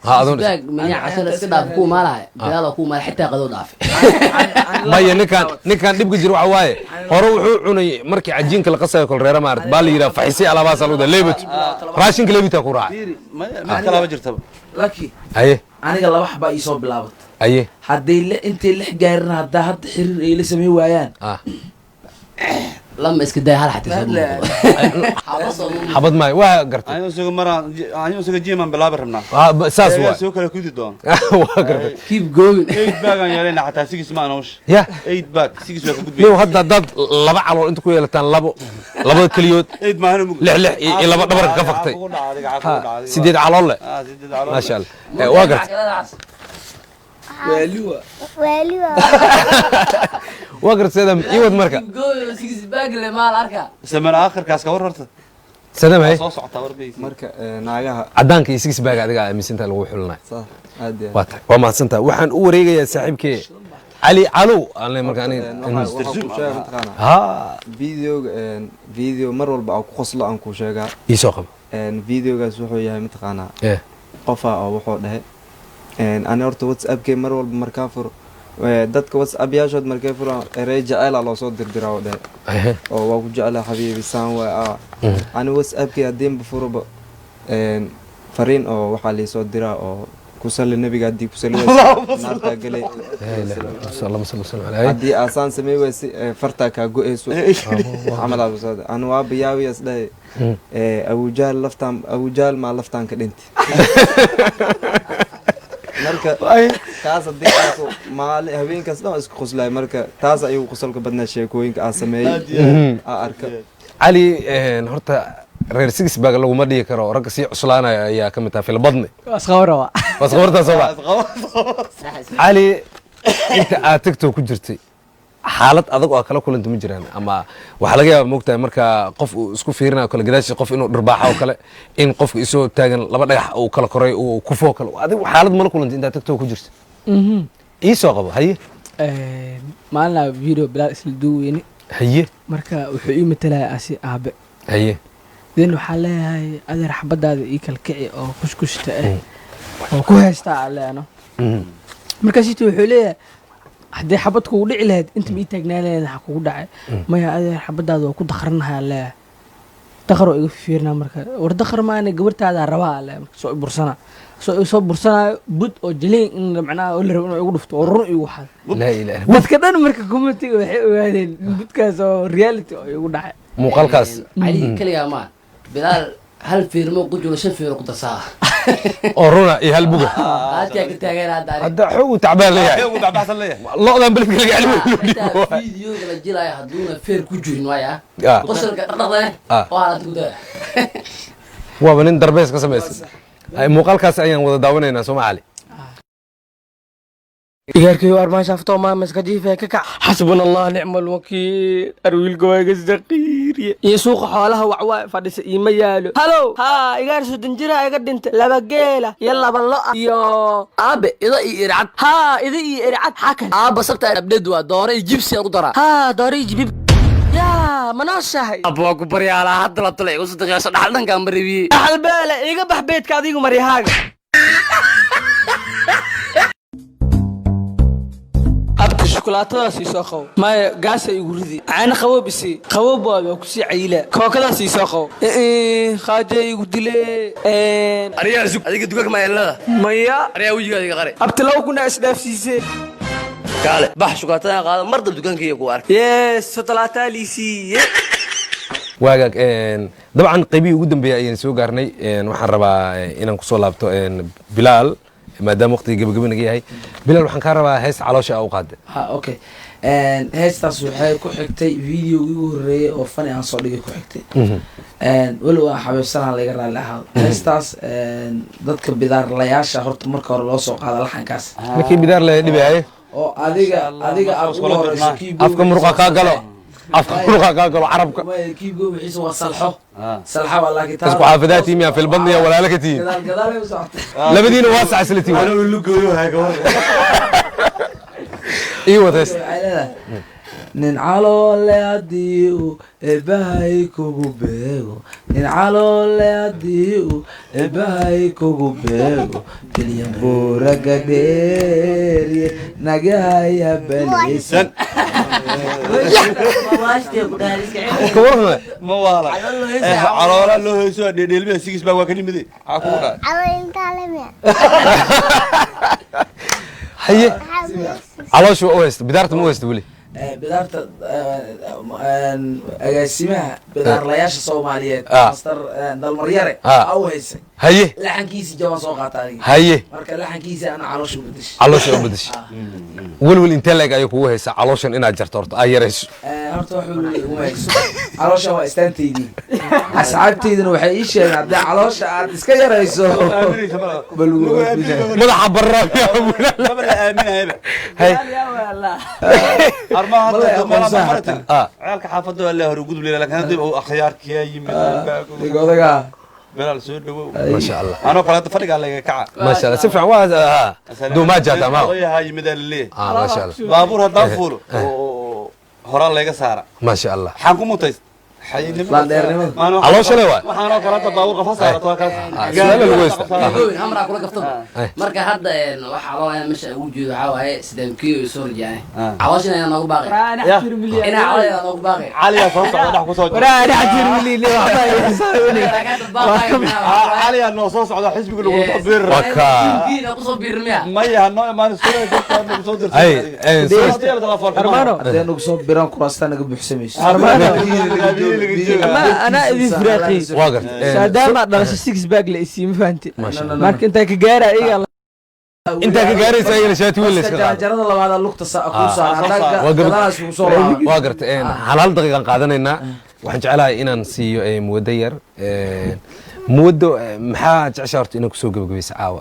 ha adoon baag miyaa cashada iska dhaaf ku maalahay bilaal ku maal xitaa qado dhaaf maya ninkan dhibka jira waxa waaye hore wuxuu cunay markii cajiinka la qasayo kol reera maarad baa la yidhaha faxisay alaabaas aluda leebatu raashinka leebita ku raacay mid kalaba jirtaba laki haye aniga laba xabaa ii soo bilaabatay haye hadday intay 6 gaarin haddaa hadda xiriir ay la sameyn waayaan lama iska day hal xataa xabad maayo waa gartay ayuu isaga jiiman bilaabi rabnaa saas waa soo kala kudi doon waa gartay keep going 8 bag aan yeelana xataa sigis ma anoosh ya 8 bag sigis waa ka gudbay niyo hadda dad laba calool inta ku yeelataan laba kaliyood 8 maahan mug lix iyo laba dhabarka ka faktay sideed calool leh ma sha Allah waa gartay waaliwa waa gartay iwad marka six bag le maal arka samana aakhirkaas ka war horta sadamay soo socota warbaysi marka naagaha cadaanka iyo six bag adiga aaminsantaa lagu xulnaa sax aad iyo waa mahadsantaa waxaan u wareegayaa saaxiibkee cali calow aan le marka video mar walba aan ku qoslo aan ku sheegaa ii soo qabo videogaas wuxuu yahay mataqaanaa qofa oo wuxuu dhahay ani horta whatsappkee mar walba markaa furo dadka whatsapp yaashood markay furaan erey jecela loo soo dirdiraa oo dhahe oo waa ku jeclaa xabiibi saan waa ani whatsappkee haddiinba furoba fariin oo waxaa liisoo diraa oo kusali nabiga haddii kusali naartaa galay haddii aasaan samey weysi fartaa kaa go-eyso camalaad ani waa biyaawiyas dhahay abujaal maa laftaan ka dhinti marka taas haddii maalin habeenkaas dhan isku qoslaay marka taas ayuu qosolka badnaa sheekooyinka aan sameeyey arka cali horta reer six bag laguma dhigi karo ragga sii cuslaanaya ayaa ka mid tahay filbadni wasqabartaa soo ba cali inta aad tagtoo ku jirtay xaalad adag oo kala kulanta ma jiraan ama waxaa laga yaaba moogtahay marka qof uu isku fiirinayo kale gadaashii qof inuu dhirbaaxa oo kale in qofka isoo taagan laba dhagax uu kala koray uu kufoo kale adigu xaalad mala kulanta intaad tagtoo ku jirta ii soo qabo haye maalina video bilaal isla duweyni haye marka wuxuu ii matalaya asi aabe haye den waxaa leeyahay adeer xabadaada ii kalkici oo kushkushta ah oo ku haystaa aleeno markaasita wuxuu leeyahay haddii xabad kugu dhici lahayd inta ma ii taagnaa lahayd waxa kugu dhacay maya adeer xabadaada waa ku dakhranahay aleeyahay dakhar oo iga fiirnaa marka war dakhar maana gabartaadaa rabaa aleeyahay marka soo bursana soo bursanaayo bud oo jaliin in macnaha oo la rabo inuu igu dhufto oo run igu xad laa ilaaha dadka dhan marka commentiga waxay ogaadeen budkaas oo reality oo igu dhacay muuqaalkaas cali kaliya ma bilaal hal fiirmo ku jiro 5 fiiro ku darsaa oo runa iyo hal buga halka ka taageer hadda xoog tacbaan leeyahay loodan bilad kaliya cali video la jilay haduuna fiir ku jirin waaya qosolka dhaqdada oo aad ku daa waa nin darbees ka sameeyay muuqaalkaas ayaan wada daawanaynaa Soomaali إيجاركي وأربعة شافتوا ما مسكتي في كعك حسبنا الله نعم الوكيل أرويل جواج الزقير يسوق حالها وعواء فدس يميالو هلو ها إيجار سدنجرا إيجار دنت لا بجيلة يلا بالله يا أبي إذا إيرعت ها إذا إيرعت حكن أبى صرت أبدوا داري جيبسي أقدرها ها داري جيب يا مناشة أبو أكبر يا على حد لا طلع وصدق يا صدق حلنا كان مريبي أحل بالله إيجا بحبيت كذيك مريحاج أبكي شوكولاتة سيساقو ما قاسة يقولي عين خوابسي خواب وكسي عيلة كوكلا سيساقو خاجة يقولي أريا زوج هذيك دوك ما يلا مايا أريا وجهك هذيك قري أبتلو كنا أسلاف سيسي قال بح شوكولاتة قال مرض دوكان كي يقول يس شوكولاتة ليسي waagaag dabcan qaybihii ugu dambeeyay ayaan soo gaarnay waxaan rabaa inaan kusoo laabto bilaal maadaama waqtiga gabagabanaga yahay bilaal waxaan kaa rabaa hees caloosha u qaade ha okay heestaas waxay ku xigtay video ugu horeeyay oo fani aan soo dhigay ku xigtay walow aan xabeebsanaha laga raali ahaa heestaas dadka bidaarlayaasha horta marka hore loo soo qaada laxankaas markii bidaar la dhibaayay oo adiga aad ugu horeyso afka muruqa kaa galo afka muruqa kaa galo carabka kiibgo wixiisa waa salxo salxa waa laakiin isku xaafidaati miya fil badniya walaalaka tii gadaal ay u socotay labadiina waa saxsilati lu gooyo haaga iyo wadays nin caloole haddii uu eebbahay kugu beego nin caloole haddii uu eebbahay kugu beego keliya buuraga dheeriye nagahaya balaysan ma waala caloola loo heyso dheelmiya sigis baa waa ka nimide maxaa kugu dhaay calool intaa lemiya haye caloosha u haysta bidaarta ma u haysta weli bidaarta agaasimaha bidaarlayaasha soomaaliyeed Ah. master dalmaryare Ah. u haysay haye laxankiisi jawaan soo qaata adiga haye marka laxankiisi ana caloosha u bedeshay caloosha u bedeshay welwel intee leeg ayay kugu haysaa calooshan inaad jarto horta ay yarayso horta wax weli iguma hayso caloosha waa istaantaydii asxaabtayduna waxay ii sheegeen haddii caloosha aad iska yarayso madaxa barraa maba la aaminayaba hay armaha Mala aqoonsan maratin ah ceelka xaafadda waa la hor gudub leela laakiin dib uu akhyaarkiya yimid iga odaga belaal soo dhawow ما شاء الله anoo kaleeto fadhigaa laga kaca ما شاء الله سفع دو ما جات ما odayahaa yimid aa laleeyahay ما شاء الله baabuur haddaan fuulo oo horaan layga saara ما شاء الله waxaan ku mutays caloosha le waay waxaanoo kaleeto baabuur qafa saarato waa kaas su'aal lagu haysta Goyn hamra kula kaftaba marka hadda waxa loo yahay meesha ugu jeedo waxa waaye sideen kiyo soo rajaan caloosha inaan noogu baaqay Raan axtir milyan. ina caloosha noogu baaqay caliyaa soo socda dhex ku soo jira Raan axtir milyan waxba ay xisaabiye. caliyaa noo soo socda xisbiga lagu soo biiray waka kiina ku soo biirmiya maya hanoo imaan soo dadka nagu soo dirtay ay Armano. hadee nagu soo biraan kuraasta naga buuxsamayso Ana idin firaaqi. waa garta Saadama dhalasho 6 bag la isiin fahanti. Marka inta ka gaara iyaga inta ka gaaraysa ayna shaati weyn la iska qaado jarada labaad lugta ku saar Waa gabadh. gadaas ku soo laabay waa garta hal daqiiqan qaadanaynaa waxaan jeclahay inaan siiyo muwado yar muwado maxaa jeceshaa horta inaan kusoo gabagabaysa caawa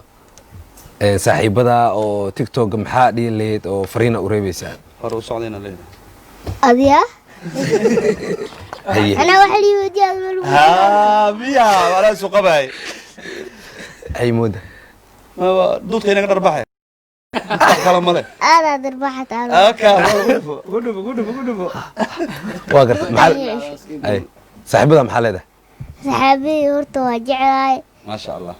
saaxiibada oo tiktok maxaa dhihi lahayd oo fariina u reebaysaa hore u socdayna leedahay adiya haye ana waxa lii wadiyaa mal ها بيها ولا سوق باي hay muwada دوت كاين نقدر بحي كلام ماله ana darbaxat ana اكا قدو waa garta maxaa ay saaxiibada maxaa leedahay saxaabi horta waa jeclahay ما شاء الله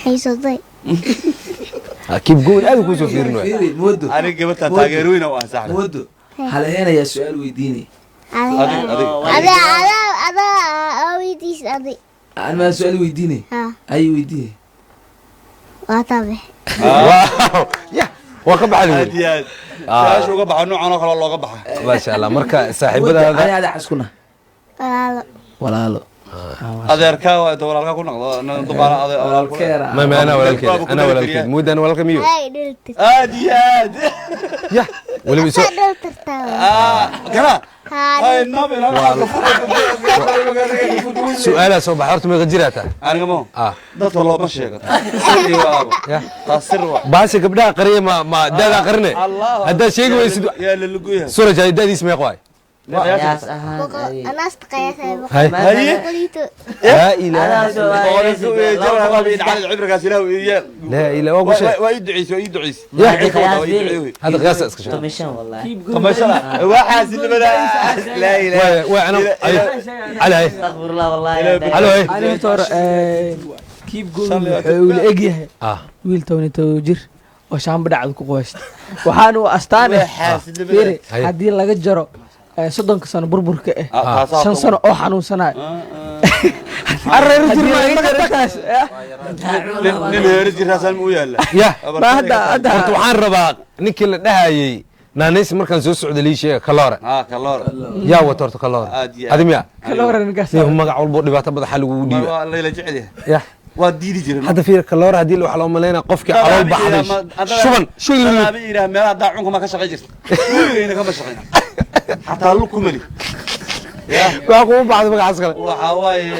xiisaday keep going aad ku soo fiirino fiiri moodo انا قبلت تاغيروين او صاحبي moodo haleynaya su'aal weydiinay ada aweydiis adi aan ma su'aal weydiinay ha ay weydiinay waa tabe ya waa ka baxay هاديات ايش uga baxo noocan oo kale looga baxa ma sha Allah marka saaxiibadaada ay ada xaskuna walaalo walaalo adeerka waa walaalka ku noqdo dubaara walaalkeera ما انا انا ولا الكيد مود انا ولا كميو ay dhiltir هاديات يا ولا بيسو dhiltirtaa كلا ha هاي النبي سؤال سو بحرت ما غجراتا انا كمان اه dadka looma sheego sirri waa يا taasir waa باسي قبلها قريه ما دادا قرنه هذا شيء ويسد يا للقويها سوره جاي دادي اسمه قواي Qiyaas ahaan. anaas taqayasay هاي هاي boqolito لا اله عبرك سلاو ايال لا اله وقول شيء ويدعيس ويدعيس هذا قياس اسكشف Commission wallahi. ما شاء الله واحد بدا لا اله وانا على هاي Astaghfirullah wallahi. على هاي ani tor keep going wuxuu la eg yahay اه wiil 12 jir oo shaamba dhacdo ku qoysta waxaan u astaane fiiri Haye. haddii laga jaro 30 sano burburka ah 5 sano oo xanuunsanaay arreer jirmaas nin heerji raasan u yaala يا ma hadda horta waxaan rabaa ninkii la dhahayay naanays markaan soo socdo lii sheega kaloore ها كالور yaa wato horta kaloore adi miya kala warankaas nin magac walbo dhibaato madaxa lagu dhiiba والله لا جعله ya وديدي جيرن hadda fiir kaloore haddii wax loo maleynaa qofkii calool baxday shuban shuban ابي الى ميل دا عونك ما كشقي جرت وينا كما شقي حتى لكم لي waa kugu baxday magacaas kale waxa waaye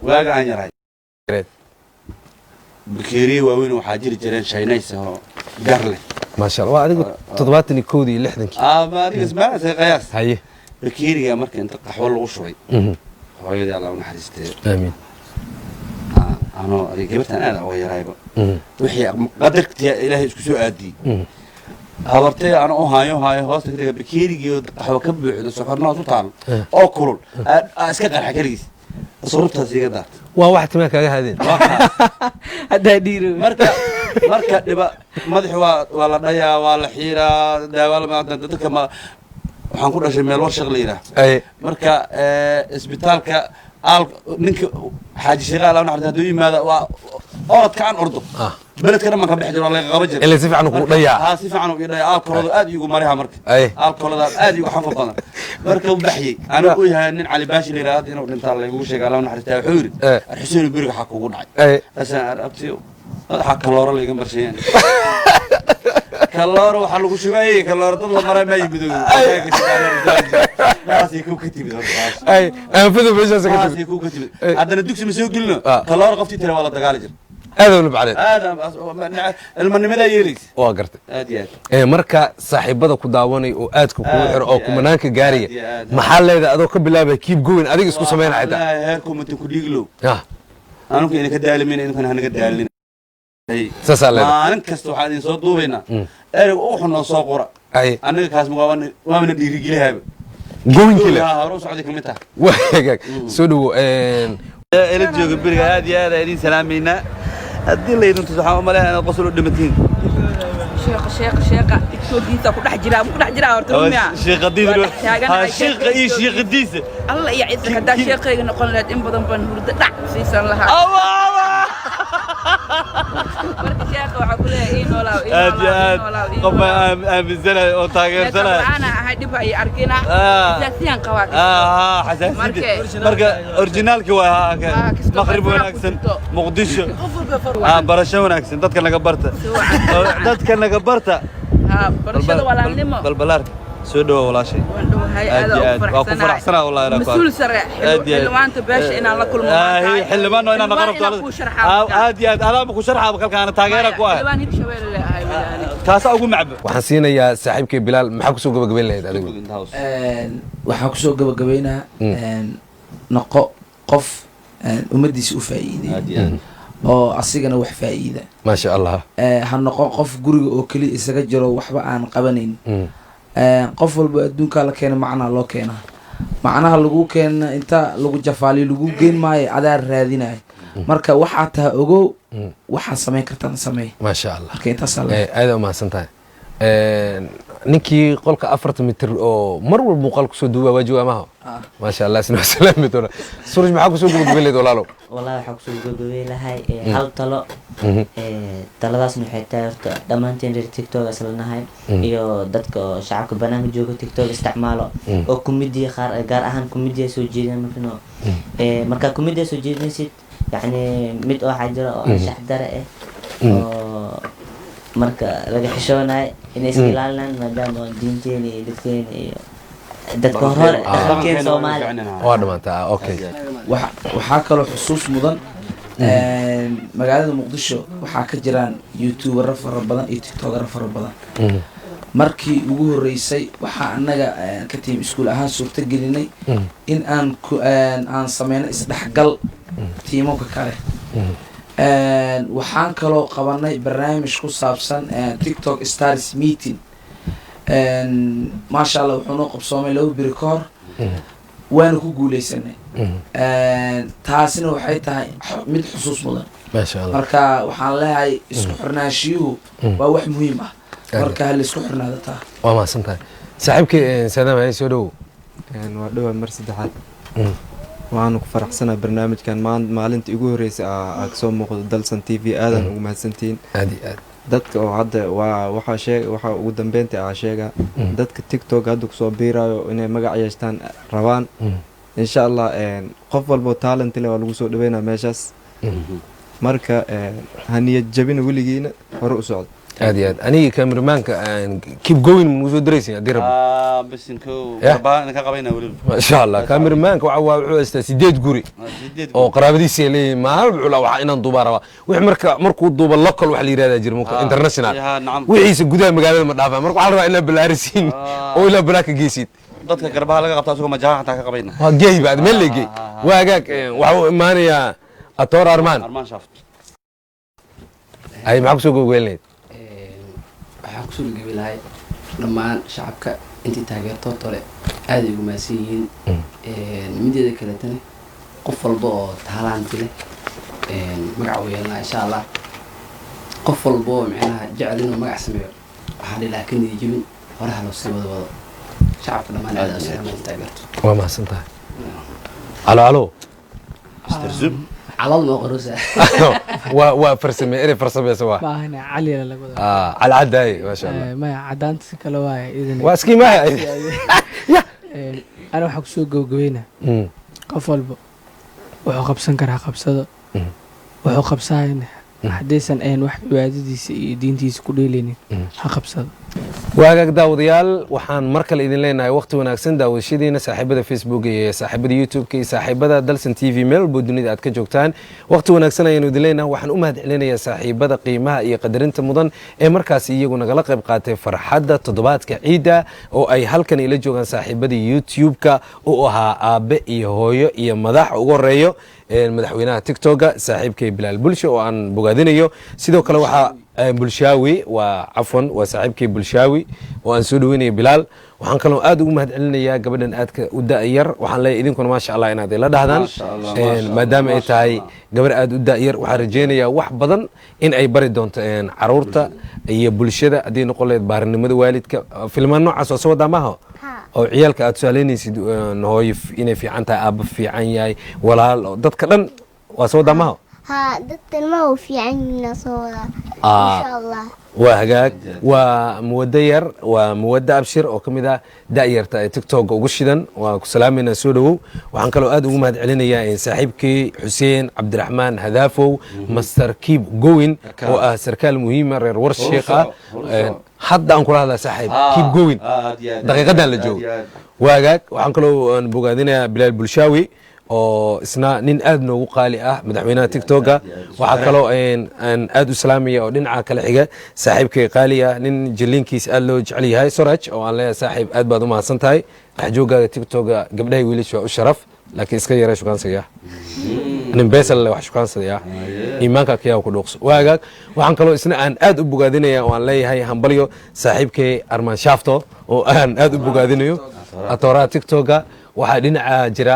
waaga aan yaray بكيري وين waxaa jiri jireen shaynaysa oo garle ما شاء الله waa adigu 71 iyo 60 ما ادري اسمع قياس haye بكيري marka inta qaxwo lagu shubay hooyadii Allah u naxariistay amiin ano ari gabartan aad oo yarayba wixii qadarktii Ilaahay isku soo aadiyay habartay aan u haayo hoosta ka taga bakeerigiiyo qaxwo ka buuxdo sokorna hoos u taalo oo kulul iska qarxa keligiis surubtaas iga daarta waa wax timaa kaaga hadeen haddaa dhiiro marka dhiba madaxi waa la dhayaa waa la xiiraa daawaalmaada dadka waxaan ku dhashay meel warshaq la yidhaah marka isbitaalka ninka xaaji sheekhaal aan arday hadduu yimaada waa orodka aan ordo beledkana man ka bixi jiro waa laga qaban jiray ilaa si fiican ku dhayaa haa si fiican u dhayaa alkoolada aad iigu mariha marka alkoolada aad iigu xanfa badan marka u baxyay anigu u yahay nin cali baashi la yidhaahdo inuu dhintaa laygu sheegay allah naxariistaa wuxuu yidhi xuseen beriga xaq kugu dhacay asaan arabti madaxa kaloora layga marshayeen kaloora waxaa lagu shugayay kaloora dad la maray ma yimid naasii ku ka timid anfadu meeshaas ka timid ku ka timid haddana dugsi ma soo gelino kaloora qoftii tira waa la dagaali jir aad u bacday ilmanimada yeelaysa waa gartay aad iyo aad marka saaxiibada ku daawanay oo aadka kugu xiro oo kumanaanka gaariya maxaa leedahay adoo ka bilaabay keep going adiga isku sameynaa xitaa heerku matan ku dhiglow anugu inay ka daalimin idinkana hanaga daalin maalin kasta waxaan idin soo duubaynaa ereg wuxuu noo soo qora annaga kaas waamana dhiirigelihaaba gowinkile hore u socday kamid taha waagaag soo dhawo ila jooga beriga aad iyo aad idin salaamaynaa haddii laydin tus waxaan u maleeyaa inaad qosol u dhimatiin sheeqa tiktokiisa ku dhex jira horta rumiya sheeqa iyo sheeqadiisa alla iyo ciise haddaa sheeqayga noqon lahayd in badan baan hurdo dhac siisan lahaa marka sheeqa waxaa ku leeyahay ii noolaaw aad iyo aad qof aaminsanahay oo taageersanahay waxaana ahay dhib ay arkina xasaasiyaan qabaa marka orginaalki waa maqrib wanaagsan muqdisho barasho wanaagsan dadka naga barta dadka naga barta barashada walaalnimo balbalaarka soo dhawo walaashay waan dhawahay aad waa ku faraxsanaa wallahi rakaa masuul sare xilwaanta beesha inaan la kulmo xildhibaano inaan naqarabto aad iyo aad adaaba ku sharxaaba kalkaana taageera ku ah xildhibaan hirshabeelle leeyahay taasaa ugu macba waxaan siinayaa saaxiibkay bilaal maxaa kusoo gabagabayn lahayd adigu waxaan kusoo gabagabaynaa noqo qof ummaddiisa u faa'iiday oo asigana wax faa'iida maasha allah ha noqon qof guriga oo keliya isaga jiro waxba aan qabanayn qof walba adduunkaa la keena macnaa loo keenaa macnaha lagu keena inta lagu jafaaliyo lagu geyn maayo adaa raadinayo marka waxaa taha ogow waxaad samayn kartaan sameey maasha allah marka intaasaa aada umahadsan tahay ninkii qolka 40 mitir oo mar walba muuqaal kusoo duubaa waa jawaamaha maasha allah isna salaami doona suraj maxaa kusoo gabagabay leed walaalow wallahi waxaa kusoo gabagabay lahay hal talo taladaasna waxay tahay horta dhammaanteen reer tiktok islanahay iyo dadka oo shacabka banaanka jooga tiktok isticmaalo oo kumidiya gaar ahaan kumidiya soo jeedaan markaa kumidiya soo jeedinaysid yacni mid waxaa jira oo anshax dare oo marka laga xishoonayo inay iska ilaalinaan maadaama diinteena iyo dadkeena iyo dadka hore dhaqankeena soomaali waa dhamaantaa okay waxaa kaloo xusuus mudan magaalada muqdisho waxaa ka jiraan youtubero fara badan iyo tiktokero fara badan markii ugu horeysay waxaa anaga ka tiim iskuul ahaan suurto gelinay in aan sameyno isdhexgal tiimamka kale waxaan kaloo qabanay barnaamij ku saabsan tiktok stars meeting maasha allah wuxuu noo qabsoomay 2 beri ka hor waana ku guuleysanay taasina waxay tahay mid xusuus mudan marka waxaan leeyahay isku xirnaashiyuhu waa wax muhiim ah marka hal isku xirnaada taa waa mahadsan tahay saaxiibkii saadam hay soo dhawo waa dhawaa mar saddexaad waxaan ku faraxsanahay barnaamijkan maalinta ugu horeysay aa kasoo muuqdo dalsan TV aadan ugu mahadsantiin aad iyo aad dadka oo hadda waxa ugu dambeyntii aa sheega dadka tiktok hadda kusoo biirayo inay magac yeeshtaan rabaan insha allah qof walbo talent leh waa lagu soo dhaweynaa meeshaas marka haniyad jabina weligiina hore u socdo aad iyo aad aniga cameramanka keep going muu soo daraysin hadii rabo bisinko barbaan ka qabayna wali masha allah cameramanka wuxuu haystaa 8 guri oo qaraabadiisa leeyahay maalin wuxuu waxa inaan duuba raba wix markuu duuba local wax la yiraahdaa jir muuqaal international wixiisa gudaha magaalada ma dhaafaa marka waxa la rabaa in la balaarisiin oo ila balaaka geesid dadka garbaha laga qabtaa soo majaha xataa ka qabayna waa geey baad meel leegay waagaag waxa uu imaanayaa atoor armaan shaft ay maxaa soo gogweelneed waxaan kusoo gebi lahay dhammaan shacabka intii taageerto tole aad ay ugu mahadsan yihiin mideeda kaletana qof walba oo taalaanti leh magac u yeelnaa insha allah qof walba oo micnaha jecel inuu magac sameeyo waxaan dhilaha ka nidi jebin horaha loo sii wado shacabka dhammaan aad intii taageerto waa mahadsan tahay alo alo Mr. Zub calal noo qorusa waa farsame eri farsameysa waa maahane cali la wada cali cadaay maasha allah maya cadaanta si kale waaye idin waa iskii maaha ana waxaa kusoo gabagabeynaa qof walba wuxuu qabsan karaa qabsado wuxuu qabsanayna haddaysan ahayn wax cibaadadiisa iyo diintiisa ku dheelaynin ha qabsado waagaag daawadayaal waxaan mar kale idin leenahay waqti wanaagsan daawashadiina saaxiibada facebook iyo saaxiibada youtube-ka iyo saaxiibada dalsan t v meel walbo dunida aad ka joogtaan waqti wanaagsan ayaanu idin leenahay waxaan u mahad celinayaa saaxiibada qiimaha iyo qadarinta mudan ee markaas iyagu nagala qayb qaatay farxadda toddobaadka ciidda oo ay halkan ila joogaan saaxiibada youtube-ka u ahaa aabe iyo hooyo iyo madax ugu horeeyo madaxweynaha tiktoka saaxiibkay bilaal bulsho oo aan bogaadinayo sidoo kale waxaa bulshaawi waa cafwan waa saaxiibkay bulshaawi oo aan soo dhaweynaya bilaal waxaan kaloo aad ugu mahad celinayaa gabadhan aadka u da-yar waxaan leeyahay idinkuna maasha allah inaad ila dhahdaan maadaama ay tahay gabar aad u da-yar waxaan rajeynayaa wax badan in ay bari doonto caruurta iyo bulshada haddii noqon lahayd baarinimada waalidka filmaan noocaas oo soo wadaa maaha oo ciyaalka aad tusaaleynaysid hooyo inay fiican tahay aabba fiican yahay walaal dadka dhan waa soo wadaa maaha ها dadkan ma uu fiican yihiin soo wada insha Allah waa hagaag waa muwada yar waa muwada abshir oo kamid ah da-yarta ee tiktok ugu shidan waa ku salaamayna soo dhawow waxaan kaloo aad ugu mahad celinayaa saaxiibkii xuseen cabdiraxmaan hadaafow master keep going oo ah sarkaal muhiima reer warshiiq ah hadda aan kula hadlaa saaxiib keep going daqiiqadan la joogo waa hagaag waxaan kaloo bogaadinayaa bilaal bulshaawi oo isna nin aad noogu qaali ah madaxweynaha tiktoka waxaa kaloo aan aad u salaamaya oo dhinaca kale xiga saaxiibkay qaali ah nin jaliinkiis aad loo jecel yahay soraj oo aan leeyahay saaxiib aad baad u mahadsan tahay dhaxjoogaaga tiktoka gabdhahay wiilasha waa u sharaf laakiin iska yara shukaansiga nin beesal wax shukaansiga iimaanka kiyaa ku dhuuqso waagaag waxaan kaloo isna aan aad u bogaadinaya oo aan leeyahay hambalyo saaxiibkay armaan shaafto oo aan aad u bogaadinayo atooraha tiktoka waxaa dhinaca jira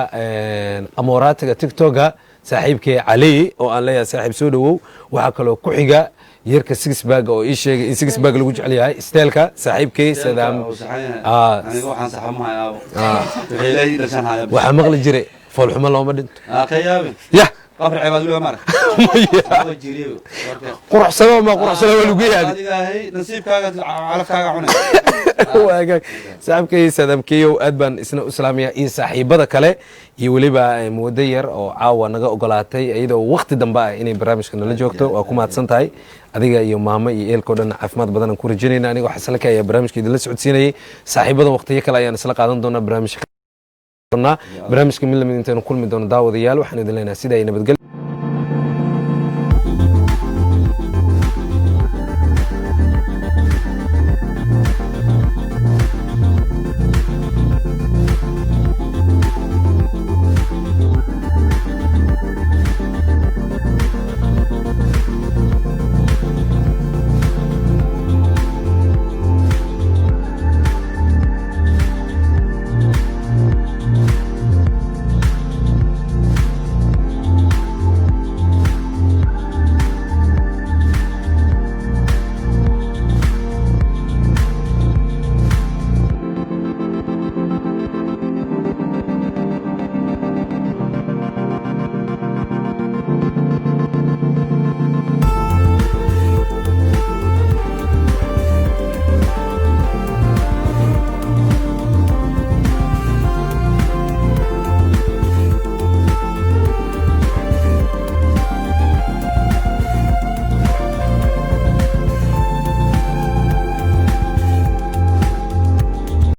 amooraatiga tiktoka saaxiibkay cali oo aan leeyahay saaxiib soo dhawow waxaa kaloo ku xiga yarka sixbag oo ii sheegay in sixbag lagu jecel yahay steelka saaxiibkay sadaam waxaa maqli jiray foolxumo looma dhinto yah quruxsano ma quruxsano waa lagu yaadi saaxiibkay sadaamkeeyow aad baan isna u salaamaya iyo saaxiibada kale iyo weliba muwado yar oo caawa naga ogolaatay iyadoo waqti dambe ah inay barnaamijka nala joogto waa ku mahadsan tahay adiga iyo maamo iyo eelkao dhan caafimaad badan aan ku rajaynayna anigoo xasalka ayaa barnaamijka idinla socodsiinayay saaxiibadan waqtiyo kale ayaan isla qaadan doonaa barnaamijka mid lamid intaynu kulmi doono daawadayaal waxaan idin leenahay sida ay nabadgelyo